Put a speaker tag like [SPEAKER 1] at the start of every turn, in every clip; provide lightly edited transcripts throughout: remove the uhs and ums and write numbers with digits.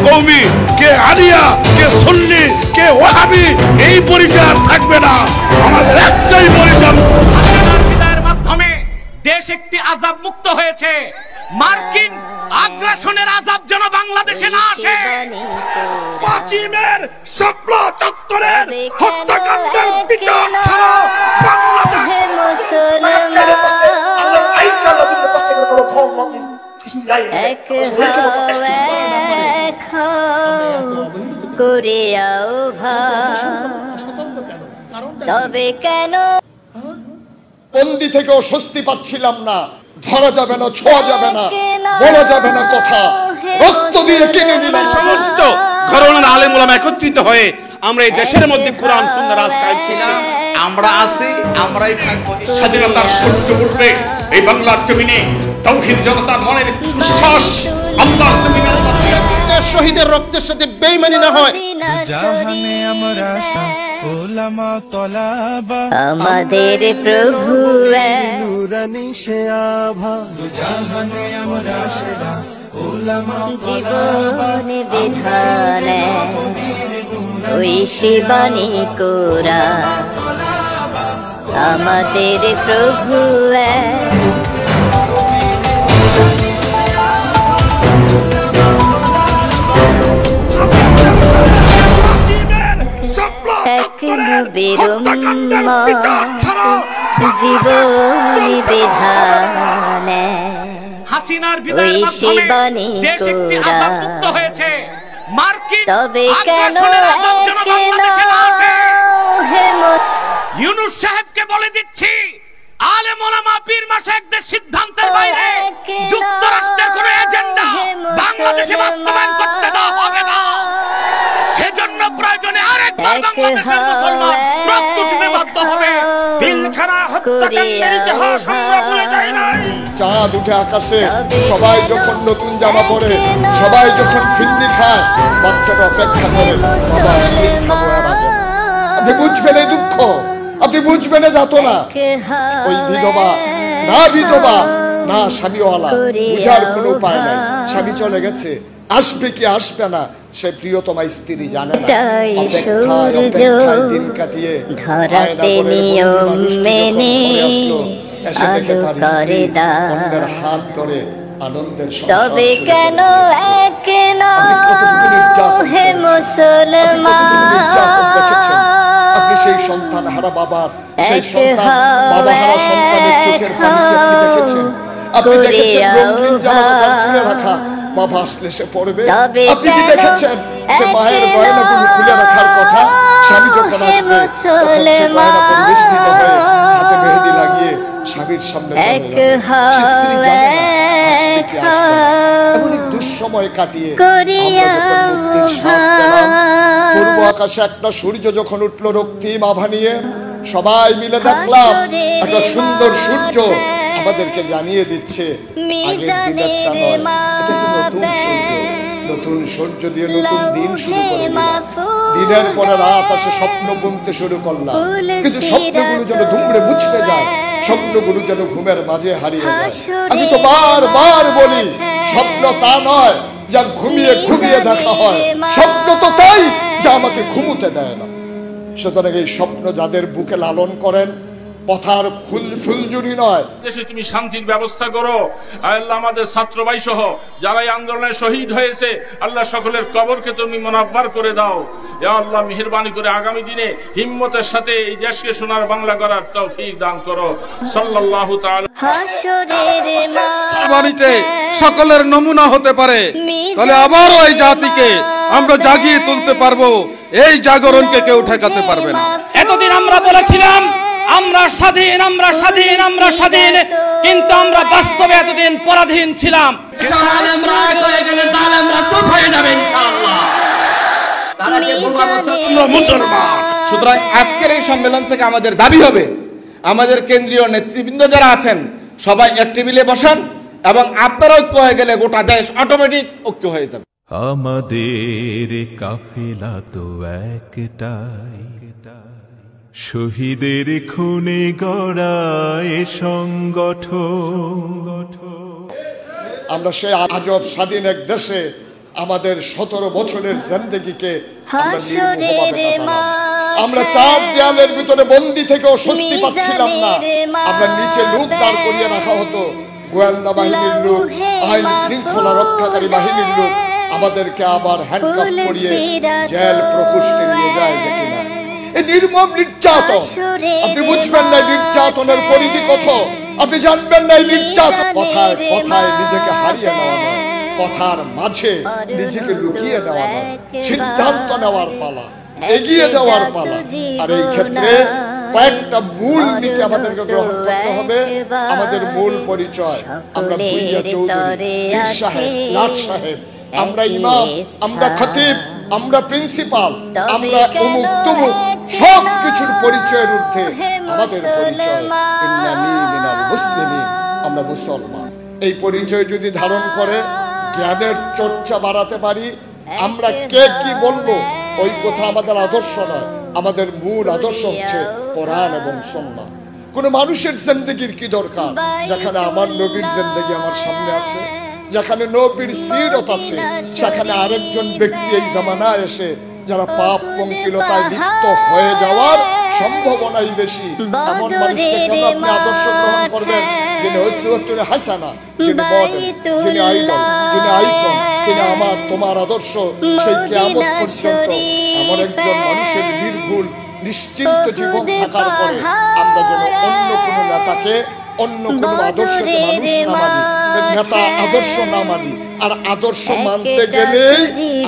[SPEAKER 1] কওমি, কে আলিয়া, কে সুন্নি, কে ওয়াহাবি, এই পরিচয় আর থাকবে না। আমাদের একটাই পরিচয়।
[SPEAKER 2] বিদায়ের মাধ্যমে দেশ একটি আযাব মুক্ত হয়েছে। মার্কিন আগ্রাসনের আযাব যেন বাংলাদেশে না আসে।
[SPEAKER 1] পশ্চিমের শাপলা চত্বরের হত্যাকাণ্ডের বিচার ছাড়া বাংলাদেশ
[SPEAKER 3] তবে কেন
[SPEAKER 4] বন্দি থেকেও স্বস্তি পাচ্ছিলাম না। ধরা যাবে না, ছোঁয়া যাবে না, বলা যাবে না কথা, রক্ত দিয়ে কিনে নিলাম।
[SPEAKER 1] সমস্ত ঘরানার আলেম ওলামা একত্রিত হয়ে আমরা এই দেশের মধ্যে কোরআন সুন্নাহর রাজ কায়েম।
[SPEAKER 5] আমরা আছি, আমরাই থাকবো।
[SPEAKER 1] স্বাধীনতার সূর্য উঠবে এই বাংলার জমিনে। তাওহীদ জনতার মনের উচ্ছ্বাস আল্লাহর জমিনে। আল্লাহর শহীদের রক্তের সাথে বেঈমানি না হয়।
[SPEAKER 6] জাহানে আমরা উলামা তলাবা,
[SPEAKER 3] আমাদের প্রভু
[SPEAKER 6] নূরানি সে আভা। জাহানে আমরা সেরা উলামা
[SPEAKER 3] জীবন বিধান ওই শিবানী কোরআন। আমাদের প্রভু জীবনী বিধান
[SPEAKER 2] হাসিনার বিদায়ের মাধ্যমে দেশ একটি আযাব মুক্ত হয়েছে। মার্কিন
[SPEAKER 3] তবে কেন
[SPEAKER 2] ইউনূস সাহেবকে বলে দিচ্ছি, আলেম ওলামা পীর মাশায়েখদের সিদ্ধান্তের বাইরে যুক্তরাষ্ট্রের কোন এজেন্ডা বাংলাদেশে বাস্তবায়ন করতে দেওয়া হবে না। সেজন্য প্রয়োজনে আরেকবার বাংলাদেশের মুসলমান রক্ত দিতে বাধ্য হবে। পিলখানা হত্যাকাণ্ডের ইতিহাস আমরা ভুলে যাই নাই।
[SPEAKER 4] চাঁদ উঠে আকাশে, সবাই যখন নতুন জামা পরে, সবাই যখন ফিন্নি খায়, বাচ্চারা অপেক্ষা করে বাবা শহীদ খাবো এর আগে। আপনি বুঝবেন এই দুঃখ, আপনি বুঝবেন যাতনা। ওই বিধবা না স্বামীওয়ালা, বুঝার কোনো উপায় নাই। স্বামী চলে গেছে, আসবে কি আসবে না সে প্রিয়তমা স্ত্রী জানে না। অপেক্ষায় অপেক্ষায় দিন কাটিয়ে এসে দেখে তার স্ত্রী অন্যের হাত ধরে আনন্দের সংসার।
[SPEAKER 3] তবে কেন হে মুসলমান,
[SPEAKER 4] আপনি সেই সন্তান হারা বাবার, সেই সন্তান বাবা হারা সন্তানের চোখের পানি আপনি দেখেছেন। আপনি দেখেছেন রঙিন জামা তুলে রাখা, বাবা আসলে সে পড়বে। আপনি কি দেখেছেন সে মায়ের গয়নাগুলো খুলে রাখার কথা, স্বামী যখন আসবে তখন সে গয়না পরিবেষ্টিত হয়ে হাতে মেহেদি লাগিয়ে স্বামীর সামনে চলে যাবে। সে স্ত্রী জানে না আসবে কি আসবে না। এমন এক দুঃসময় কাটিয়ে আমরা যখন মুক্তির স্বাদ পেলাম, পূর্ব আকাশে একটা সূর্য যখন উঠলো রক্তিম আভা নিয়ে, সবাই মিলে দেখলাম একটা সুন্দর সূর্য আমাদেরকে জানিয়ে দিচ্ছে আগের দিনেরটা নয়, এটা একটা নতুন সূর্য। নতুন সূর্য দিয়ে নতুন দিন শুরু করে দিলাম। দিনের পরে রাত আসে, স্বপ্ন বুনতে শুরু করলাম, কিন্তু স্বপ্নগুলো যেন ধুমড়ে মুছড়ে যায়, স্বপ্নগুলো যেন ঘুমের মাঝে হারিয়ে যায়। আমি তো বারবার বলি, স্বপ্ন তা নয় যা ঘুমিয়ে ঘুমিয়ে দেখা হয়, স্বপ্ন তো তাই যা আমাকে ঘুমোতে দেয় না। সুতরাং এই স্বপ্ন যাদের বুকে লালন করেন, পথার ফুলঝুরি নয়।
[SPEAKER 1] দেশে তুমি শান্তির ব্যবস্থা করো আল্লাহ। আমাদের ছাত্র ভাই সহ যারা এই আন্দোলনে শহীদ হয়েছে, আল্লাহ সকলের কবরকে তুমি মুনাব্বার করে দাও। ইয়া আল্লাহ, মেহেরবানি করে আগামী দিনে হিম্মতের সাথে এই দেশকে সোনার বাংলা করার তৌফিক দান করো। সাল্লাল্লাহু তাআলা।
[SPEAKER 7] বাণীতে সকলের নমুনা হতে পারে, তাহলে আবারও এই জাতিকে আমরা জাগিয়ে তুলতে পারবো। এই জাগরণকে কেউ ঠেকাতে পারবে না।
[SPEAKER 2] এতদিন আমরা বলেছিলাম আমরা স্বাধীন, আমরা স্বাধীন, আমরা স্বাধীন, কিন্তু আমরা বাস্তবে এতদিন পরাধীন ছিলাম।
[SPEAKER 7] সুতরাং আজকের এই সম্মেলন থেকে আমাদের দাবি হবে, আমাদের কেন্দ্রীয় নেতৃবৃন্দ যারা আছেন সবাই এক টেবিলে বসান, এবং আপনারা ঐক্য হয়ে গেলে গোটা দেশ অটোমেটিক ঐক্য হয়ে যাবে।
[SPEAKER 6] আমাদের কাফেলা তো একটাই, শহীদের খুনে গড়া এ সংগঠন।
[SPEAKER 4] আমরা সেই আজব স্বাধীন এক দেশে আমাদের 17 বছরের জিন্দেগিকে আমরা নির্মমভাবে কাটালাম। আমরা 4 দেয়ালের ভিতরে বন্দী থেকেও স্বস্তি পাচ্ছিলাম না। আমরা নিচে লোক দাঁড় করিয়ে রাখা হতো, গোয়েন্দা বাহিনীর লোক, আইন শৃঙ্খলা রক্ষাকারী বাহিনীর লোক আমাদেরকে আবার হ্যান্ডকাফ করিয়ে জেল প্রকোষ্ঠে নিয়ে যায় যে কিনা। এই নির্মম নির্যাতন, আপনি বুঝবেন না নির্যাতনের পরিধি কত, আপনি জানবেন না এই নির্যাতন। কথায় কথায় নিজেকে হারিয়ে নেওয়া নয়, কথার মাঝে নিজেকে লুকিয়ে নেওয়া নয়, সিদ্ধান্ত নেওয়ার পালা, এগিয়ে যাওয়ার পালা। আর এই ক্ষেত্রে কয়েকটা মূল নীতি আমাদেরকে গ্রহণ করতে হবে। আমাদের মূল পরিচয়, আমরা ভুইয়া চৌধুরী, পীর সাহেব, লাট সাহেব, আমরা ইমাম, আমরা খতিব, আমরা প্রিন্সিপাল, আমরা অমুক তমুক, সব কিছুর পরিচয়ের ঊর্ধ্বে আমাদের পরিচয় ইন্নানি মিনাল মুসলিমিন, আমরা মুসলমান। এই পরিচয় যদি ধারণ করে জ্ঞানের চর্চা বাড়াতে পারি, আমরা কে কি বলবো ওই কথা আমাদের আদর্শ নয়। আমাদের মূল আদর্শ হচ্ছে কোরআন এবং সুন্নাহ। কোন মানুষের জিন্দেগির কি দরকার যেখানে আমার নবীর জিন্দেগি আমার সামনে আছে, যেখানে নবীর সিরত আছে, সেখানে আরেকজন ব্যক্তি এই জামানায় এসে যারা পাপ পঙ্কিলতায় লিপ্ত হয়ে যাওয়ার সম্ভাবনাই বেশি, এমন মানুষকে কেন আপনি আদর্শ গ্রহণ করবেন? যিনি উসওয়াতুন হাসানা, যিনি মডেল, যিনি আইডল, যিনি আইকন, তিনি আমার তোমার আদর্শ সেই কিয়ামত পর্যন্ত। এমন একজন মানুষের নির্ভুল নিশ্চিন্ত জীবন থাকার পরে আমরা যেন অন্য কোনো নেতাকে, অন্য কোনো আদর্শকে মানুষ না মানি, নেতা আদর্শ না মানি। আর আদর্শ মানতে গেলেই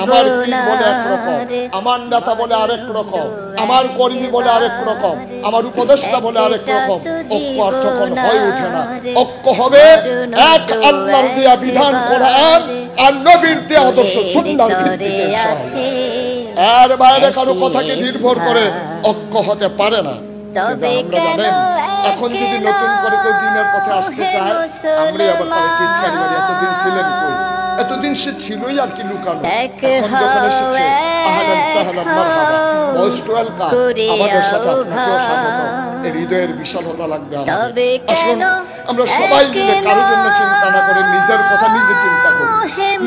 [SPEAKER 4] আমার পীর বলে একরকম, আমার নেতা বলে আরেক রকম, আমার কর্মী বলে আরেক রকম, আমার উপদেষ্টা বলে আরেক রকম। ঐক্য অর্থকন হয়ে ওঠে না। ঐক্য হবে এক আল্লাহর দেয়া বিধান কোরআন আর নবীর দেয়া আদর্শ সুন্নাহর ভিত্তিতে ইনশাআল্লাহ। এর বাইরে কারো কথাকে নির্ভর করে ঐক্য হতে পারে না। আমরা জানেন এখন যদি নতুন করে কেউ দিনের পথে আসতে চায়, আমরা আবার তার টিটকারি মারি, এতদিন ছিলেন কই? এতদিন সে ছিলই আর কি লুকানো। এখন যখন এসেছে আহলান সাহলান মারহাবা, মোস্ট ওয়েলকাম, আমাদের সাথে আপনাকেও স্বাগত। এই হৃদয়ের বিশালতা লাগবে আমাদের। আসুন আমরা সবাই মিলে কারোর জন্য চিন্তা না করে নিজের কথা নিজে চিন্তা করি,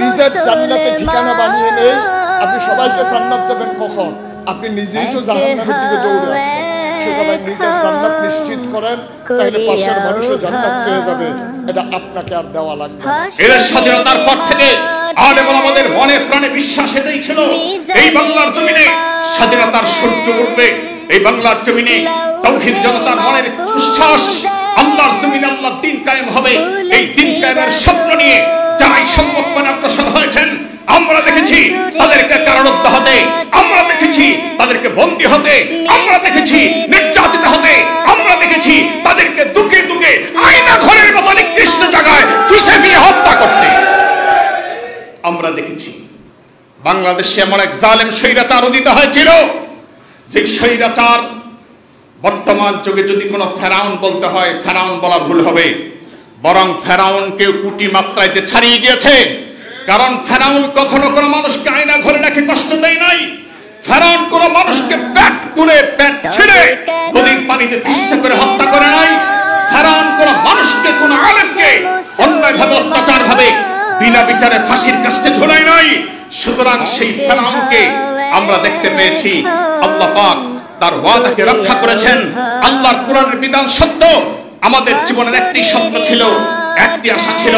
[SPEAKER 4] নিজের জান্নাতের ঠিকানা বানিয়ে নেই। আপনি সবাইকে জান্নাত দেবেন কখন? আপনি নিজেই তো জাহান্নামের দিকে দৌড়ে আছেন। সুতরাং নিজের জান্নাত নিশ্চিত করেন, তাহলে পাশের মানুষও জান্নাত পেয়ে যাবে। এটা আপনাকে আর দেওয়া লাগবে না।
[SPEAKER 2] এর স্বাধীনতার পর থেকে আলেম আমাদের মনে প্রাণে বিশ্বাস এটাই ছিল, এই বাংলার জমিনে স্বাধীনতার সূর্য উঠবে, এই বাংলার জমিনে তাওহীদ জনতার মনের উচ্ছ্বাস, আল্লাহর জমিনে আল্লাহর দ্বীন কায়েম হবে। এই দ্বীন কায়েমের স্বপ্ন নিয়ে যারা এই সংগঠনে অগ্রসর হয়েছেন, আমরা দেখেছি তাদেরকে কারারুদ্ধ হতে, আমরা দেখেছি তাদেরকে বন্দী হতে, আমরা দেখেছি নির্যাতিত হতে, আমরা দেখেছি তাদেরকে দুকে দুকে আয়না ঘরের মতো নিকৃষ্ট জায়গায় ফিসে ফিয়ে হত্যা করতে। আমরা দেখেছি বাংলাদেশে এমন এক জালেম স্বৈরাচার উদিত হয়েছিল, যে স্বৈরাচার বর্তমান যুগে যদি কোনো ফেরাউন বলতে হয়, ফেরাউন বলা ভুল হবে, বরং ফেরাউনকে কোটি মাত্রায় যে ছাড়িয়ে গিয়েছে। কারণ ফেরাউন কখনো কোনো মানুষকে আয়না ঘরে রেখে কষ্ট দেয় নাই। ফেরাউন কোন মানুষকে পেট করে পেট ছিঁড়ে নদীর পানিতে তিষ্ঠ করে হত্যা করে নাই। ফেরাউন কোন মানুষকে, কোন আলেমকে অন্যায়ভাবে অত্যাচার ভাবে বিনা বিচারে ফাঁসির কাস্টে ঝোলায় নাই। সুতরাং সেই ফেরাউনকে আমরা দেখতে পেয়েছি আল্লাহ পাক তার ওয়াদাকে রক্ষা করেছেন। আল্লাহর কোরআনের বিধান সত্য। আমাদের জীবনের একটি স্বপ্ন ছিল, একটি আশা ছিল,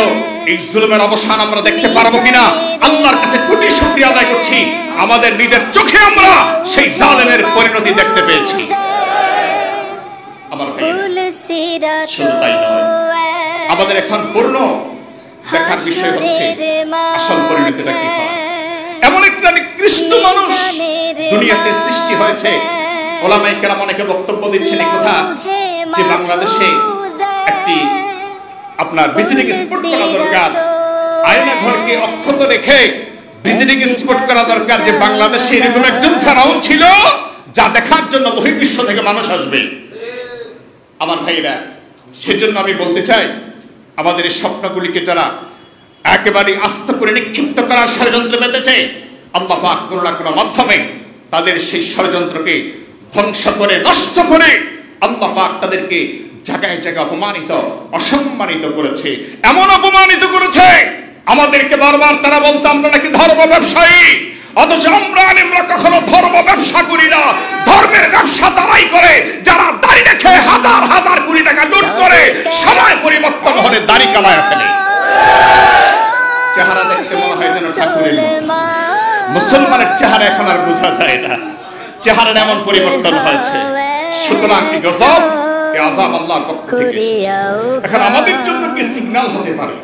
[SPEAKER 2] এই জুলুমের অবসান আমরা দেখতে পারবো কিনা। আল্লাহর কাছে কোটি শুকরিয়া আদায় করছি, আমাদের নিজের চোখে আমরা সেই জালেমের পরিণতি দেখতে পেয়েছি। আমার ভাই, শুধু তাই নয়, আমাদের এখন পূর্ণ দেখার বিষয় হচ্ছে আসল পরিণতিটা কি হয়। এমন একটা নিকৃষ্ট মানুষ দুনিয়াতে সৃষ্টি হয়েছে। ওলামায়ে কেরাম অনেকে বক্তব্য দিচ্ছেন এই কথা, যে বাংলাদেশে একটি আপনার ভিজিটিং স্পট করা দরকার, আয়না ঘরকে অক্ষত রেখে ভিজিটিং স্পট করা দরকার, যে বাংলাদেশে এরকম একজন ফেরাউন ছিল যা দেখার জন্য বহির্বিশ্ব থেকে মানুষ আসবে। আমার ভাইরা, সেজন্য আমি বলতে চাই, আমাদের এই স্বপ্নগুলিকে যারা একেবারে আস্ত করে নিক্ষিপ্ত করার ষড়যন্ত্র মেতেছে, আল্লাহ পাক কোনো না কোনো মাধ্যমে তাদের সেই ষড়যন্ত্রকে ধ্বংস করে নষ্ট করে আল্লাহ পাক তাদেরকে জায়গায় জায়গায় অপমানিত, অসম্মানিত করেছে। এমন অপমানিত করেছে
[SPEAKER 4] আমাদেরকে বারবার তারা বলতো আমরা নাকি ধর্ম ব্যবসায়ী, অথচ আমরা আলেমরা কখনো ধর্ম ব্যবসা করি না। ধর্মের ব্যবসা তারাই করে যারা দাড়ি রেখে হাজার হাজার কোটি টাকা লুট করে সময় পরিবর্তন হলে দাড়ি কামায় ফেলে। চেহারা দেখতে মনে হয় যেন ঠাকুরের মতো। মুসলমানের চেহারা এখন আর বোঝা যায় না, চেহারা এমন পরিবর্তন হয়েছে। সুতরাং কি গজব, এই আযাব আল্লাহর পক্ষ থেকে এসেছে। এখন আমাদের জন্য কি সিগন্যাল হতে পারে?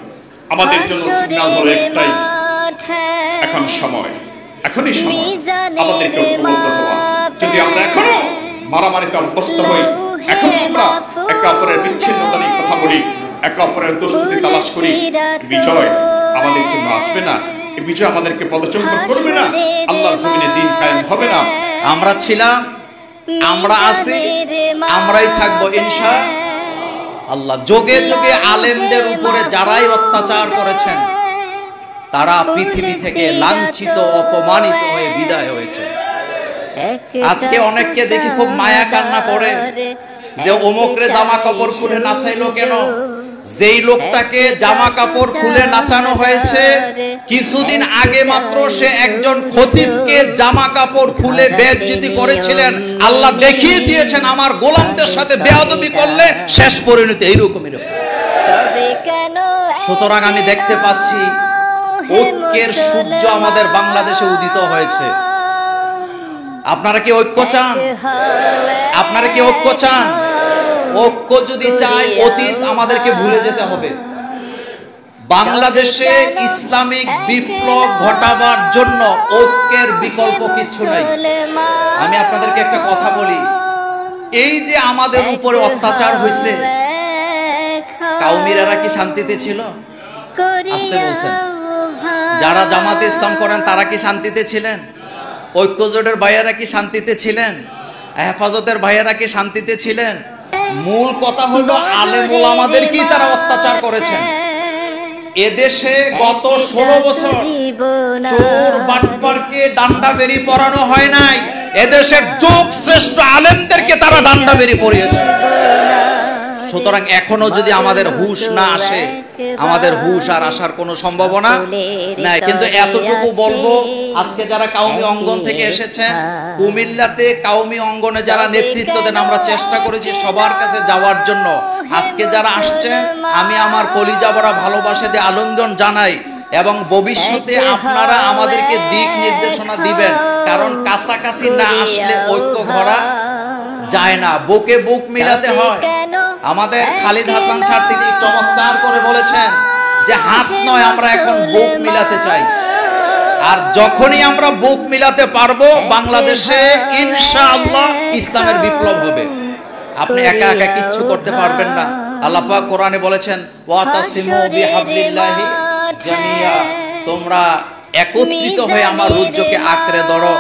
[SPEAKER 4] আমাদের জন্য সিগন্যাল হলো একটাই, এখন সময়, এখনই সময় আমাদেরকে ঐক্যবদ্ধ হওয়া। যদি আমরা এখনো মারামারিতে অভ্যস্ত হই, এখনো আমরা একে অপরের বিচ্ছিন্নতা নিয়ে কথা বলি, একে অপরের দোষটি তালাশ করি, বিজয় আমাদের জন্য আসবে না। এই বিজয় আমাদেরকে পদচম্বন করবে না, আল্লাহর জমিনে দ্বীন কায়েম হবে না।
[SPEAKER 5] আমরা ছিলাম, আমরা আছি, আমরাই থাকবো ইনশাআল্লাহ। যুগে যুগে আলেমদের উপরে যারাই অত্যাচার করেছেন তারা পৃথিবী থেকে লাঞ্ছিত অপমানিত হয়ে বিদায় হয়েছে। আজকে অনেককে দেখি খুব মায়া কান্না করে যে অমুকরে জামা কাপড় খুলে নাচাইলো কেন? যেই লোকটাকে জামা কাপড় খুলে নাচানো হয়েছে কিছুদিন আগে মাত্র সে একজন খতিবকে জামা কাপড় খুলে বেইজ্জতি করেছিলেন। আল্লাহ দেখিয়ে দিয়েছেন আমার গোলামদের সাথে বেয়াদবি করলে শেষ পরিণতি এইরকমই। সুতরাং আমি দেখতে পাচ্ছি ঐক্যের সূর্য আমাদের বাংলাদেশে উদিত হয়েছে। আপনারা কি ঐক্য চান? আপনারা কি ঐক্য চান? ঐক্য যদি চাই অতীত আমাদেরকে ভুলে যেতে হবে। বাংলাদেশে ইসলামিক বিপ্লব ঘটাবার জন্য ঐক্যের বিকল্প কিছু নাই। আমি আপনাদেরকে একটা কথা বলি, এই যে আমাদের উপরে অত্যাচার হয়েছে, কাউমিরারা কি শান্তিতে ছিল? আসতে বলছেন। যারা জামাতে ইসলাম করেন তারা কি শান্তিতে ছিলেন? ঐক্যজোটের ভাইয়েরা কি শান্তিতে ছিলেন? হেফাজতের ভাইয়েরা কি শান্তিতে ছিলেন? মূল কথা হলো আলেম ওলামাদেরকেই তারা অত্যাচার করেছেন। এদেশে গত 16 বছর চোর বাটপারকে ডান্ডা বেরি পরানো হয় নাই, এদেশের যোগ শ্রেষ্ঠ আলেমদেরকে তারা ডান্ডা বেরি পরিয়েছে। সুতরাং এখনো যদি আমাদের হুঁশ না আসে, আমাদের হুঁশ আর আসার কোনো সম্ভাবনা নাই। কিন্তু এতটুকু বলবো, আজকে যারা কাউমি অঙ্গন থেকে এসেছেন, কুমিল্লাতে কাউমি অঙ্গনে যারা নেতৃত্ব দেন, আমরা চেষ্টা করেছি সবার কাছে যাওয়ার জন্য। আজকে যারা আসছেন আমি আমার কলিজা ভরা ভালোবাসা দিয়ে আলিঙ্গন জানাই, এবং ভবিষ্যতে আপনারা আমাদেরকে দিক নির্দেশনা দিবেন, কারণ কাছাকাছি না আসলে ঐক্য গড়া যায় না, বুকে বুক মিলাতে হয়। আমাদের খালিদ হাসান স্যার তিনি চমৎকার করে বলেছেন যে হাত নয়, আমরা এখন বুক মিলাতে চাই। আর যখনই আমরা বুক মিলাতে পারবো বাংলাদেশে ইনশাআল্লাহ ইসলামের বিপ্লব হবে। আপনি একা একা কিচ্ছু করতে পারবেন না। আল্লাহ পাক কোরআনে বলেছেন ওয়াতাসিমু বিহাবলিল্লাহি জামিয়া, তোমরা একত্রিত হয়ে আমার রুজ্জকে আঁকড়ে ধরো।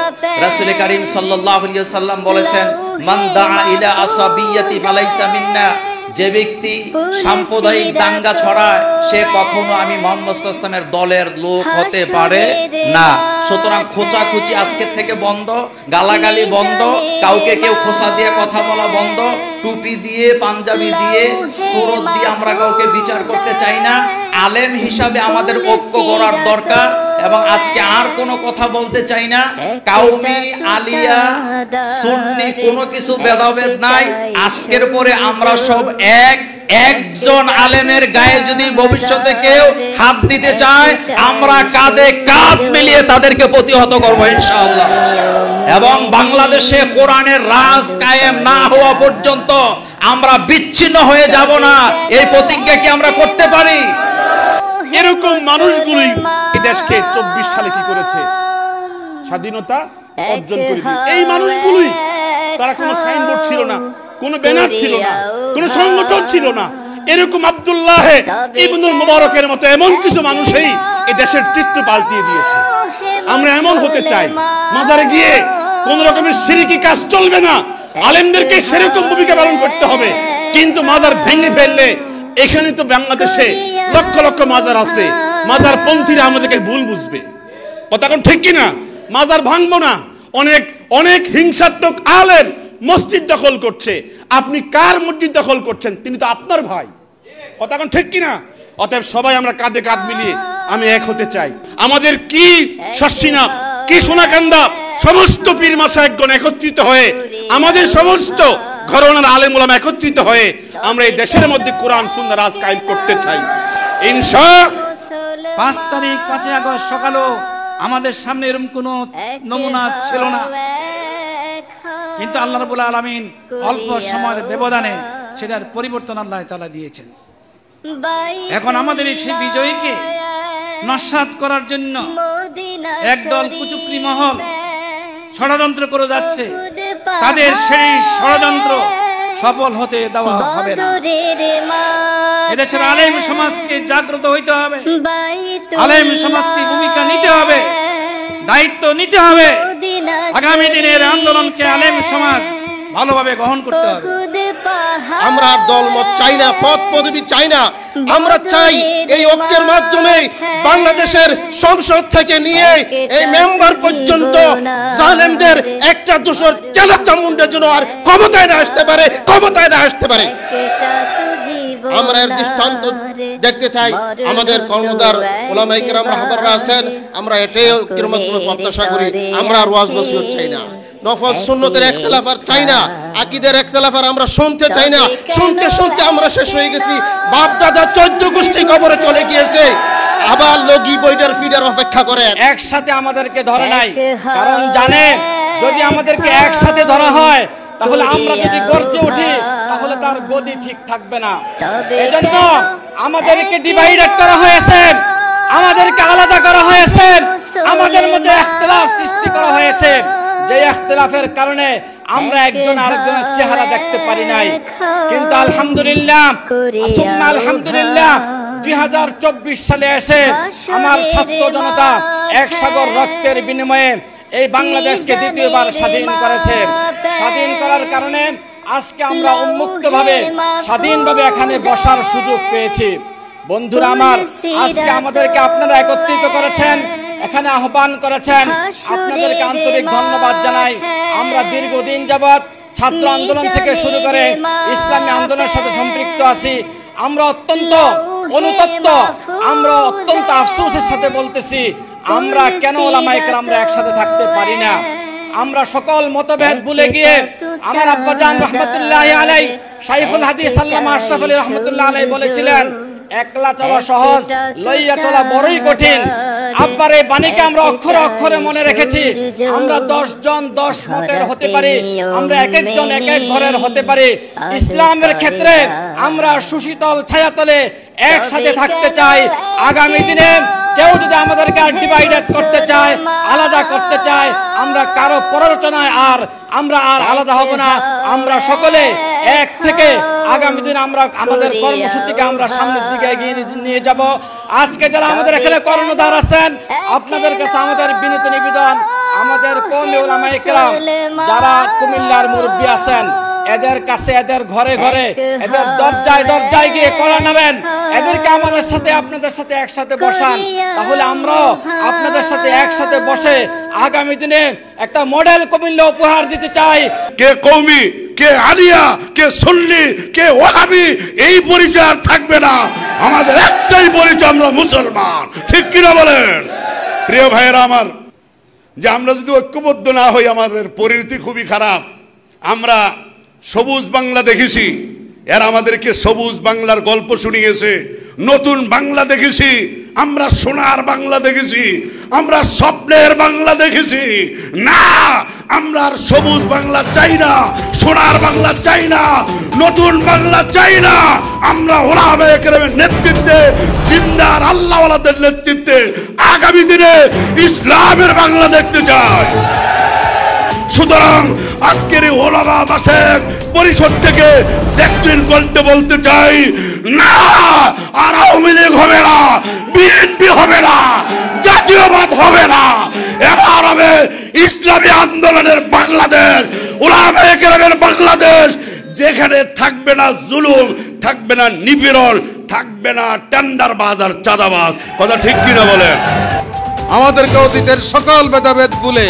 [SPEAKER 5] রাসূল করিম সাল্লাল্লাহু আলাইহি ওয়াসাল্লাম বলেছেন মান দাআ ইলা আসাবিয়াতি ফালাইসা মিন্না, যে ব্যক্তি সাম্প্রদায়িক দাঙ্গা ছড়ায় সে কখনো আমি মুহাম্মদ সাল্লাল্লাহু আলাইহি ওয়াসাল্লামের দলের লোক হতে পারে না। সুতরাং খোঁচাখুচি আজকে থেকে বন্ধ, গালাগালি বন্ধ, কাউকে কেউ খোঁচা দিয়ে কথা বলা বন্ধ, টুপি দিয়ে পাঞ্জাবি দিয়ে সুরত দিয়ে আমরা কাউকে বিচার করতে চাই না। আলেম হিসাবে আমাদের ঐক্য গড়ার দরকার। এবং আজকে আর কোনো কথা বলতে চাই না, কাউমি আলিয়া সুন্নি কোনো কিছু ভেদাভেদ নাই। আজকের পরে আমরা সব একজন আলেমের গায়ে যদি ভবিষ্যতে কেউ হাত দিতে চায়, আমরা কাঁধে কাঁধ মিলিয়ে তাদেরকে প্রতিহত করব ইনশাআল্লাহ। এবং বাংলাদেশে কোরআনের রাজ কায়েম না হওয়া পর্যন্ত আমরা বিচ্ছিন্ন হয়ে যাব না, এই প্রতিজ্ঞা কি আমরা করতে পারি?
[SPEAKER 8] এরকম মানুষগুলোই এই দেশকে 24 সালে কি করেছে? স্বাধীনতা অর্জন করে দিয়েছে। এই মানুষগুলোই, তারা কোনো সাইনবোর্ড ছিল না, কোনো ব্যানার ছিল না, কোনো সংগঠন ছিল না। এরকম আব্দুল্লাহ ইবনুল মুবারকের মতো এমন কিছু মানুষই এই দেশের চিত্র পাল্টিয়ে দিয়েছে। আমরা এমন হতে চাই, মাজারে গিয়ে কোন রকমের শিরকি কাজ চলবে না, আলেমদেরকে সেরকম ভূমিকা পালন করতে হবে। কিন্তু মাজার ভেঙে ফেললে, এখানে তো বাংলাদেশে লক্ষ লক্ষ মাজার আছে, মাজার পন্থীরা আমাদেরকে ভুল বুঝবে। কথা কোন ঠিক কিনা? মাজার ভাঙবো না। অনেক অনেক হিংসাত্মক আলেম মসজিদ দখল করছে। আপনি কার মসজিদ দখল করছেন? তিনি তো আপনার ভাই। কথা কোন ঠিক কিনা? অতএব সবাই আমরা কাঁধে কাঁধ মিলিয়ে আমি এক হতে চাই। আমাদের কি শর্ষিনা, কি সোনাকান্দা, সমস্ত পীর মাশায়েখগণ একত্রিত হয়ে, আমাদের সমস্ত ঘরানার আলেম ওলামা একত্রিত হয়ে আমরা এই দেশের মধ্যে কোরআন সুন্নাহ রাজ কায়েম করতে চাই ইনশাআল্লাহ।
[SPEAKER 2] 5 তারিখ 5 আগস্ট সকালেও আমাদের সামনে এরকম কোনো নমুনা ছিল না, কিন্তু আল্লাহ রাব্বুল আলামিন অল্প সময়ের ব্যবধানে সেটার পরিবর্তন আল্লাহ তাআলা দিয়েছেন। এখন আমাদের এই সেই বিজয়ীকে নস্যাৎ করার জন্য একদল কুচক্রী মহল ষড়যন্ত্র করে যাচ্ছে, তাদের সেই ষড়যন্ত্র সফল হতে দেওয়া হবে না। এদেশের আলেম সমাজকে জাগ্রত হইতে হবে, আলেম সমাজকে ভূমিকা নিতে হবে, দায়িত্ব নিতে হবে। আগামী দিনের আন্দোলনকে আলেম সমাজ ভালোভাবে গ্রহণ করতে হবে।
[SPEAKER 9] আমরা দলমত চাই না, পদ পদবি চাই না, আমরা চাই এই ঐক্যের মাধ্যমে বাংলাদেশের সংসদ থেকে নিয়ে এই মেম্বার পর্যন্ত জালেমদের একটা দোষর চেলা চামুন্ডা যেন আর ক্ষমতায় না আসতে পারে, ক্ষমতায় না আসতে পারে। আমরা এর দৃষ্টান্ত দেখতে চাই। আমাদের কর্মদার ওলামায়ে কেরাম রাহবাররা আছেন, আমরা এটাই ঐক্যের মাধ্যমে প্রত্যাশা করি। আমরা আর ওয়াজ নসিহত চাই না, নফল সুন্নতের ইখতিলাফ আর চাই না, আকীদার ইখতিলাফ আর আমরা শুনতে চাই না। শুনতে শুনতে আমরা শেষ হয়ে গেছি, বাপ দাদা 14 গোষ্ঠী কবরে চলে গিয়েছে, আবার লগি বইটার ফিডার অপেক্ষা করে।
[SPEAKER 7] একসাথে আমাদেরকে ধরে নাই, কারণ জানে যদি আমাদেরকে একসাথে ধরা হয় তাহলে আমরা যদি গর্জে উঠি তাহলে তার গদি ঠিক থাকবে না। এজন্য আমাদেরকে ডিভাইডেড করা হয়েছে, আমাদেরকে আলাদা করা হয়েছে, আমাদের মধ্যে ইখতিলাফ সৃষ্টি করা হয়েছে, যে ইখতিলাফের কারণে আমরা একজন আরেকজনের চেহারা দেখতে পারি নাই। কিন্তু আলহামদুলিল্লাহ, সুম্মা আলহামদুলিল্লাহ, 2024 সালে এসে আমার ছাত্র জনতা এক সাগর রক্তের বিনিময়ে এই বাংলাদেশকে দ্বিতীয়বার স্বাধীন করেছে। স্বাধীন করার কারণে আজকে আমরা উন্মুক্তভাবে স্বাধীনভাবে এখানে বসার সুযোগ পেয়েছি। বন্ধুরা আমার, আজকে আমাদেরকে আপনারা একত্রিত করেছেন, এখানে আহ্বান করেছেন, আপনাদেরকে আন্তরিক ধন্যবাদ জানাই। আমরা দীর্ঘদিন যাবৎ ছাত্র আন্দোলন থেকে শুরু করে ইসলামী আন্দোলনের সাথে সম্পৃক্ত আছি। আমরা অত্যন্ত অনুতপ্ত, আমরা অত্যন্ত আফসোসের সাথে বলতেছি, আমরা কেন ওলামায়ে কেরামরা একসাথে থাকতে পারি না। আমরা সকল মতভেদ ভুলে গিয়ে আমার আব্বাজান রহমতুল্লাহি আলাইহি শাইখুল হাদিস আল্লামা আশরাফ আলী রহমতুল্লাহ আলাইহি বলেছিলেন, একলা চলা সহজ, লইয়া চলা বড়ই কঠিন। আব্বার এই বাণীকে আমরা অক্ষরে অক্ষরে মনে রেখেছি। আমরা 10 জন 10 মতের হতে পারি, আমরা এক একজন এক এক ঘরের হতে পারি। ইসলামের ক্ষেত্রে আমরা সুশীতল ছায়াতলে একসাথে থাকতে চাই। আগামী দিনে কেউ যদি আমাদেরকে আর ডিভাইডেড করতে চায়, আলাদা করতে চায়, আমরা কারো পরলোচনায় আমরা আর আলাদা হব না। আমরা সকলে এক থেকে আগামী দিন আমরা আমাদের কর্মসূচিকে আমরা সামনের দিকে এগিয়ে নিয়ে যাব। আজকে যারা আমাদের এখানে কর্ণধার আছেন, আপনাদের কাছে আমাদের বিনীত নিবেদন, আমাদের কওমি উলামায়ে কেরাম যারা কুমিল্লার মুরব্বী আছেন, এদের কাছে, এদের ঘরে ঘরে, এদের দরজায় দরজায় গিয়ে করা নেবেন, এদেরকে আমাদের সাথে আপনাদের সাথে একসাথে বসান। তাহলে আমরাও আপনাদের সাথে একসাথে বসে আগামী দিনে একটা মডেল কুমিল্লা উপহার দিতে চাই।
[SPEAKER 8] কে কওমি, কে আলিয়া, কে সুন্নি, কে ওয়াহাবি, এই পরিচয় আর থাকবে না। আমাদের একটাই পরিচয়, আমরা মুসলমান। ঠিক কিনা বলেন? প্রিয় ভাইয়েরা আমার, যে আমরা যদি ঐক্যবদ্ধ না হই আমাদের পরিণতি খুবই খারাপ। আমরা সবুজ বাংলা দেখেছি, এরা আমাদেরকে সবুজ বাংলার গল্প শুনিয়েছে। নতুন বাংলা দেখেছি, আমরা সোনার বাংলা দেখেছি, আমরা স্বপ্নের বাংলা দেখেছি। না, আমরা আর সবুজ বাংলা চাই না, সোনার বাংলা চাই না, নতুন বাংলা চাই না। আমরা ওলামায়ে কেরামের নেতৃত্বে, দিনদার আল্লাহওয়ালাদের নেতৃত্বে আগামী দিনে ইসলামের বাংলা দেখতে চাই। সুতরাং আজকের এই ওলামা মাশায়েখ পরিষদ থেকে দেখতেন বলতে চাই, না আর আওয়ামী লীগ হবে না, বিএনপি হবে না, জাতীয়বাদ হবে না। এবার হবে ইসলামী আন্দোলনের বাংলাদেশ, ওলামায়ে কেরামের বাংলাদেশ, যেখানে থাকবে না জুলুম, থাকবে না নিপীড়ন, থাকবে না টেন্ডারবাজ আর চাঁদাবাজ। কথা ঠিক কিনা বলেন?
[SPEAKER 10] আমাদেরকে অতীতের সকল ভেদাভেদ ভুলে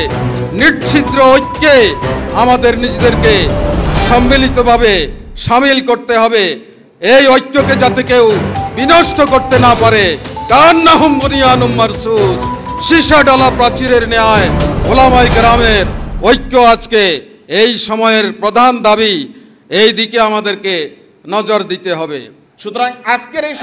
[SPEAKER 10] নিশ্চিদ্র ঐক্যে আমাদের নিজেদেরকে সম্মিলিতভাবে সামিল করতে হবে। এই ঐক্যকে যাতে কেউ বিনষ্ট করতে না পারে কান্নাহুম বুনিয়ানুম মারসুস, সীসা ডালা প্রাচীরের ন্যায় ওলামায়ে কেরামের ঐক্য আজকে এই সময়ের প্রধান দাবি। এই দিকে আমাদেরকে নজর দিতে হবে।
[SPEAKER 7] সুতরাং আজকের এই